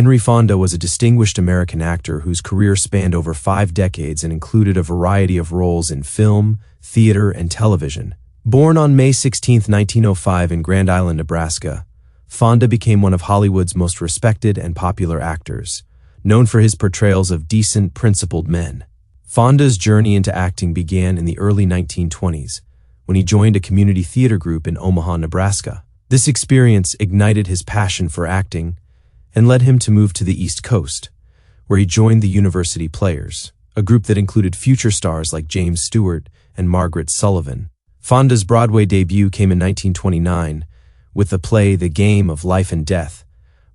Henry Fonda was a distinguished American actor whose career spanned over 5 decades and included a variety of roles in film, theater, and television. Born on May 16, 1905 in Grand Island, Nebraska, Fonda became one of Hollywood's most respected and popular actors, known for his portrayals of decent, principled men. Fonda's journey into acting began in the early 1920s, when he joined a community theater group in Omaha, Nebraska. This experience ignited his passion for acting and led him to move to the East Coast, where he joined the University Players, a group that included future stars like James Stewart and Margaret Sullivan. Fonda's Broadway debut came in 1929 with the play The Game of Life and Death,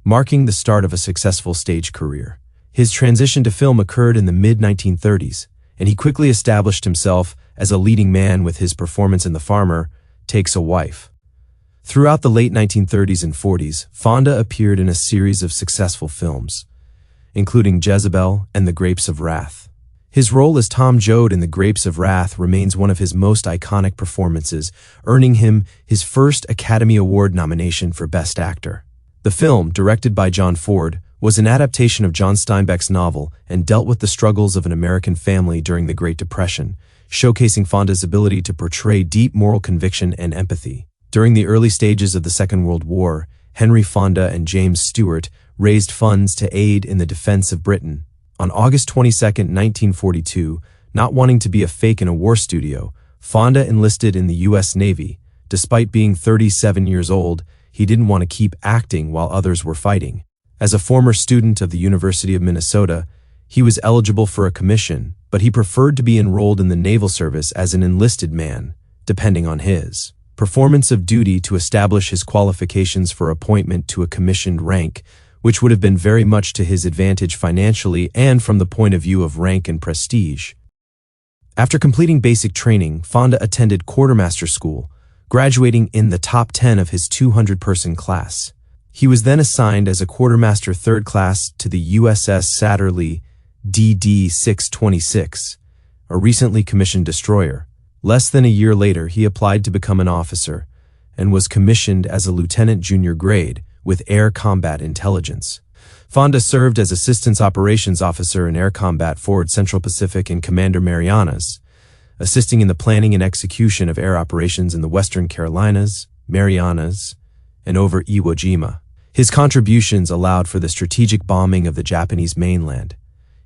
marking the start of a successful stage career. His transition to film occurred in the mid-1930s, and he quickly established himself as a leading man with his performance in The Farmer Takes a Wife. Throughout the late 1930s and 40s, Fonda appeared in a series of successful films, including Jezebel and The Grapes of Wrath. His role as Tom Joad in The Grapes of Wrath remains one of his most iconic performances, earning him his first Academy Award nomination for Best Actor. The film, directed by John Ford, was an adaptation of John Steinbeck's novel and dealt with the struggles of an American family during the Great Depression, showcasing Fonda's ability to portray deep moral conviction and empathy. During the early stages of the Second World War, Henry Fonda and James Stewart raised funds to aid in the defense of Britain. On August 22, 1942, not wanting to be a fake in a war studio, Fonda enlisted in the U.S. Navy. Despite being 37 years old, he didn't want to keep acting while others were fighting. As a former student of the University of Minnesota, he was eligible for a commission, but he preferred to be enrolled in the naval service as an enlisted man, depending on his performance of duty to establish his qualifications for appointment to a commissioned rank, which would have been very much to his advantage financially and from the point of view of rank and prestige. After completing basic training, Fonda attended quartermaster school, graduating in the top 10 of his 200-person class. He was then assigned as a quartermaster third class to the USS Satterlee DD-626, a recently commissioned destroyer. Less than a year later, he applied to become an officer and was commissioned as a lieutenant junior grade with Air Combat Intelligence. Fonda served as Assistance Operations Officer in Air Combat Forward Central Pacific and Commander Marianas, assisting in the planning and execution of air operations in the Western Carolinas, Marianas, and over Iwo Jima. His contributions allowed for the strategic bombing of the Japanese mainland,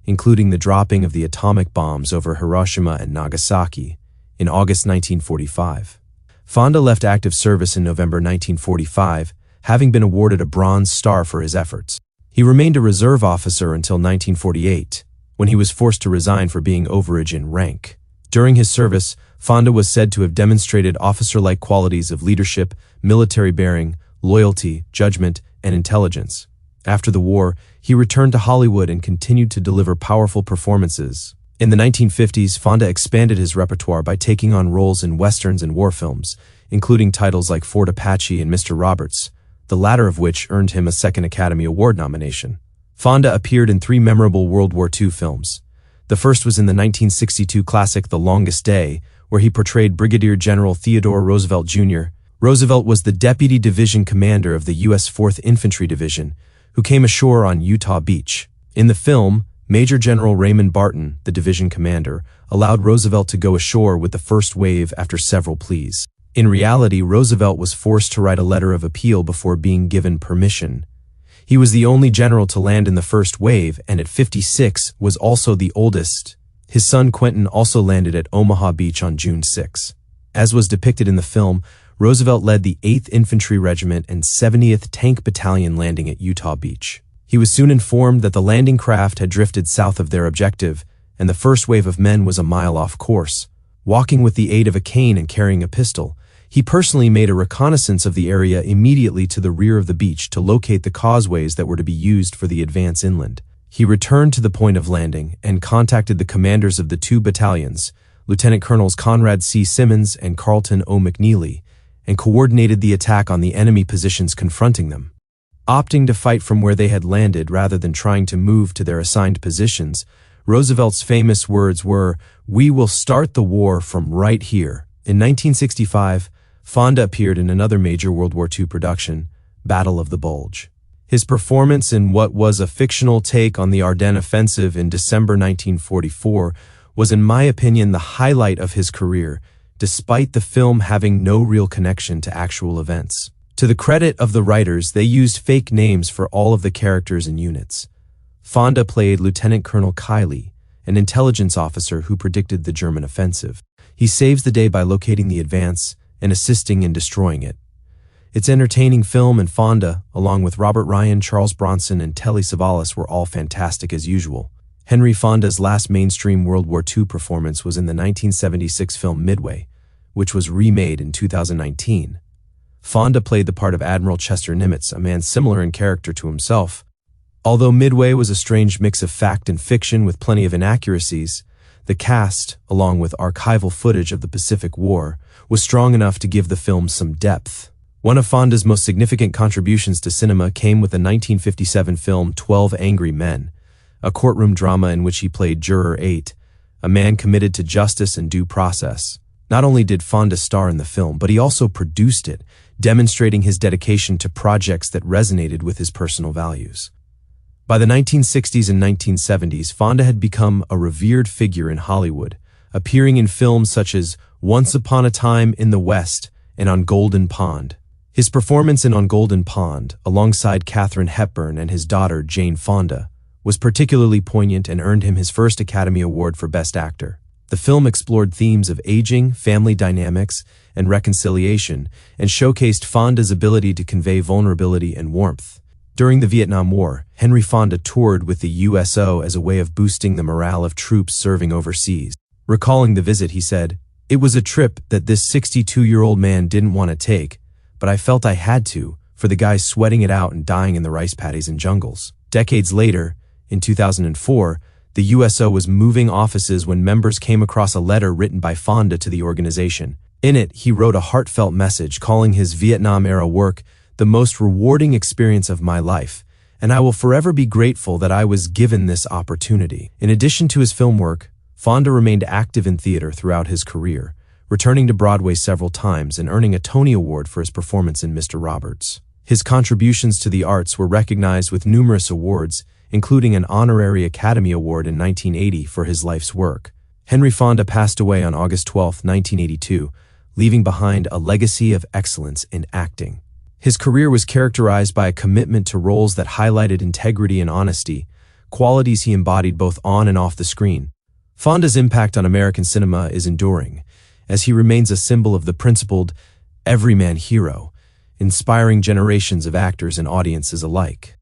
including the dropping of the atomic bombs over Hiroshima and Nagasaki in August 1945. Fonda left active service in November 1945, having been awarded a Bronze Star for his efforts. He remained a reserve officer until 1948, when he was forced to resign for being overage in rank. During his service, Fonda was said to have demonstrated officer-like qualities of leadership, military bearing, loyalty, judgment, and intelligence. After the war, he returned to Hollywood and continued to deliver powerful performances. In the 1950s, Fonda expanded his repertoire by taking on roles in westerns and war films, including titles like Fort Apache and Mr. Roberts, the latter of which earned him a second Academy Award nomination. Fonda appeared in 3 memorable World War II films. The first was in the 1962 classic The Longest Day, where he portrayed Brigadier General Theodore Roosevelt Jr. Roosevelt was the deputy division commander of the U.S. 4th Infantry Division, who came ashore on Utah Beach. In the film, Major General Raymond Barton, the division commander, allowed Roosevelt to go ashore with the first wave after several pleas. In reality, Roosevelt was forced to write a letter of appeal before being given permission. He was the only general to land in the first wave, and at 56 was also the oldest. His son Quentin also landed at Omaha Beach on June 6. As was depicted in the film, Roosevelt led the 8th Infantry Regiment and 70th Tank Battalion landing at Utah Beach. He was soon informed that the landing craft had drifted south of their objective, and the first wave of men was a mile off course. Walking with the aid of a cane and carrying a pistol, he personally made a reconnaissance of the area immediately to the rear of the beach to locate the causeways that were to be used for the advance inland. He returned to the point of landing and contacted the commanders of the 2 battalions, Lieutenant Colonels Conrad C. Simmons and Carlton O. McNeely, and coordinated the attack on the enemy positions confronting them. Opting to fight from where they had landed rather than trying to move to their assigned positions, Roosevelt's famous words were, "We will start the war from right here." In 1965, Fonda appeared in another major World War II production, Battle of the Bulge. His performance in what was a fictional take on the Ardennes Offensive in December 1944 was, in my opinion, the highlight of his career, despite the film having no real connection to actual events. To the credit of the writers, they used fake names for all of the characters and units. Fonda played Lieutenant Colonel Kiley, an intelligence officer who predicted the German offensive. He saves the day by locating the advance and assisting in destroying it. It's an entertaining film, and Fonda, along with Robert Ryan, Charles Bronson, and Telly Savalas, were all fantastic as usual. Henry Fonda's last mainstream World War II performance was in the 1976 film Midway, which was remade in 2019. Fonda played the part of Admiral Chester Nimitz, a man similar in character to himself. Although Midway was a strange mix of fact and fiction with plenty of inaccuracies, the cast, along with archival footage of the Pacific War, was strong enough to give the film some depth. One of Fonda's most significant contributions to cinema came with the 1957 film 12 Angry Men, a courtroom drama in which he played Juror 8, a man committed to justice and due process. Not only did Fonda star in the film, but he also produced it, demonstrating his dedication to projects that resonated with his personal values. By the 1960s and 1970s, Fonda had become a revered figure in Hollywood, appearing in films such as Once Upon a Time in the West and On Golden Pond. His performance in On Golden Pond, alongside Katharine Hepburn and his daughter Jayne Fonda, was particularly poignant and earned him his first Academy Award for Best Actor. The film explored themes of aging, family dynamics, and reconciliation, and showcased Fonda's ability to convey vulnerability and warmth. During the Vietnam War, Henry Fonda toured with the USO as a way of boosting the morale of troops serving overseas. Recalling the visit, he said, "It was a trip that this 62-year-old man didn't want to take, but I felt I had to, for the guys sweating it out and dying in the rice paddies and jungles." Decades later, in 2004, the USO was moving offices when members came across a letter written by Fonda to the organization. In it, he wrote a heartfelt message calling his Vietnam-era work the most rewarding experience of my life, and I will forever be grateful that I was given this opportunity. In addition to his film work, Fonda remained active in theater throughout his career, returning to Broadway several times and earning a Tony Award for his performance in Mr. Roberts. His contributions to the arts were recognized with numerous awards, including an honorary Academy Award in 1980 for his life's work. Henry Fonda passed away on August 12, 1982, leaving behind a legacy of excellence in acting. His career was characterized by a commitment to roles that highlighted integrity and honesty, qualities he embodied both on and off the screen. Fonda's impact on American cinema is enduring, as he remains a symbol of the principled, everyman hero, inspiring generations of actors and audiences alike.